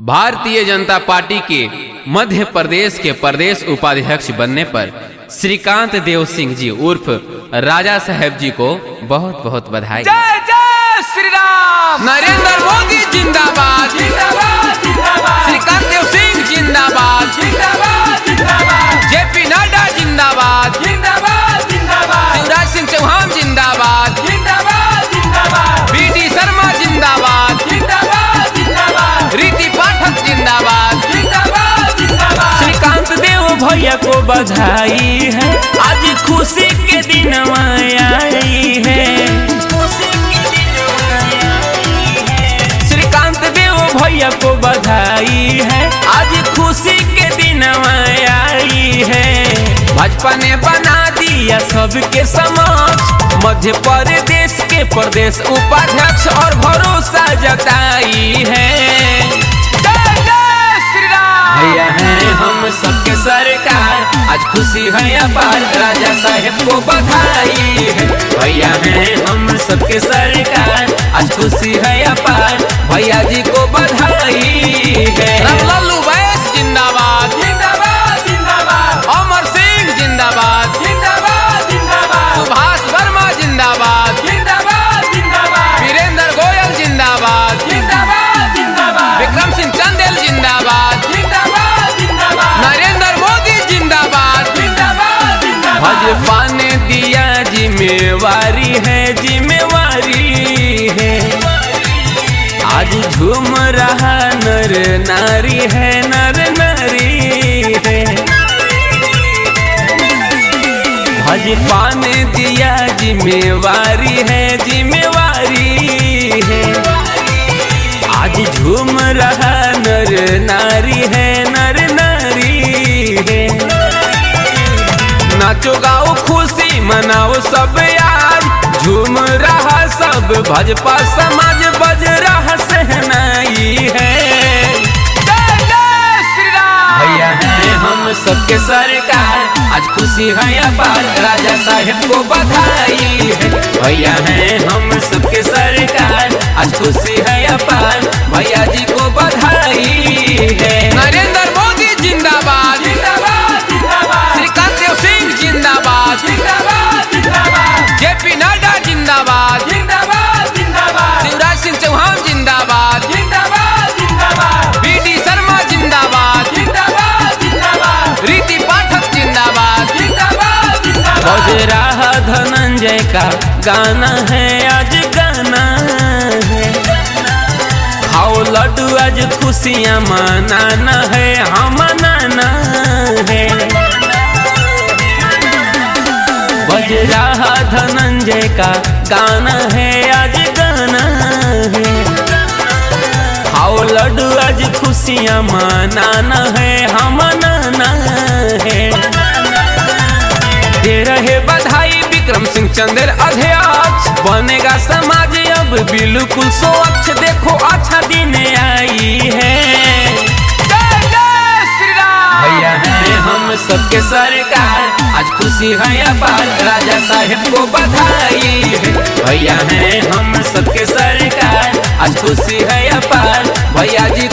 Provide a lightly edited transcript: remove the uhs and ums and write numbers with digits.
Bharatiya Janata party के मध्य प्रदेश के प्रदेश उपाध्यक्ष बनने पर श्रीकांत देव सिंह जी उर्फ राजा साहब जी को बहुत बहुत बधाई। जय जय श्री राम। नरेंद्र मोदी जिंदाबाद जिंदाबाद जिंदाबाद। श्रीकांत देव सिंह जिंदाबाद जिंदाबाद जिंदाबाद। जेपी नड्डा जिंदाबाद जिंदाबाद जिंदाबाद। शिवराज सिंह चौहान जिंदाबाद जिंदाबाद जिंदाबाद। बीडी शर्मा जिंदाबाद जिंदाबाद जिंदाबाद। रीति पाठक जिंदाबाद जिंदाबाद जिंदाबाद। श्रीकांत देव भैया को बधाई है, आज खुशी के दिन आई है। श्रीकांत देव भैया को बधाई है, आज खुशी के दिन आई है। भाजपा ने बना दिया सबके समक्ष मध्य प्रदेश के प्रदेश उपाध्यक्ष और भरोसा जताई है। जय जय श्री राम। भैया हैं हम सबके सरकार, आज खुशी है अपार, राजा साहेब को बधाई है। भैया हैं हम सबके सरकार, आज खुशी है अपार, भैया जी को बधाई है। लल्लू बैस जिंदाबाद जिंदाबाद जिंदाबाद। अमर सिंह जिंदाबाद जिंदाबाद जिंदाबाद। सुभाष वर्मा जिंदाबाद जिंदाबाद जिंदाबाद। वीरेंद्र गोयल जिंदाबाद जिंदाबाद जिंदाबाद। विक्रम सिंह चंदेल जिंदाबाद जिंदाबाद जिंदाबाद। नरेंद्र मोदी जिंदाबाद जिंदाबाद जिंदाबाद। भाजपा ने दिया जिम्मेवारी है, जिम्मेवारी है। आज झूम रहा नर नारी है, नर नारी है। भाजपा ने दिया जिम्मेवारी है, जिम्मेवारी है। आज झूम रहा नर नारी है, नर नारी है। नाचो गाओ खुशी मनाओ सब यार, झूम रहा सब भाजपा समाज, बज रहा सहनाई है। जय जय श्री राम। भैया हैं हम सबके सरकार, आज खुशी है अपार, राजा साहेब को बधाई है। भैया हैं हम सबके सरकार, आज खुशी है अपार, भैया जी को बधाई है। नरेंद्र मोदी जिंदाबाद जिंदाबाद जिंदाबाद। श्रीकांत देव सिंह जिंदाबाद जिंदाबाद जिंदाबाद। जेपी नड्डा जिंदाबाद जिंदाबाद जिंदाबाद। शिवराज सिंह चौहान जिंदाबाद जिंदाबाद जिंदाबाद। बीडी शर्मा जिंदाबाद जिंदाबाद जिंदाबाद। रीति पाठक जिंदाबाद जिंदाबाद जिंदाबाद। बज रहा धनंजय का गाना है, आज गाना है। खाओ लड्डू आज खुशियाँ मनाना है, हम मनाना है। बज रहा धनंजय का गाना है, आज गाना है। खाओ लड्डू आज खुशियाँ मनाना है, हम मनाना है। दे रहे बधाई विक्रम सिंह चंदेल अध्यक्ष, बनेगा समाज अब बिल्कुल स्वच्छ, देखो अच्छा दिन आई है। जय जय श्री राम। भैया हैं हम सबके सरकार, आज खुशी है अपार, राजा साहेब को बधाई है। भैया हैं हम सबके सरकार, आज खुशी है अपार, भैया जी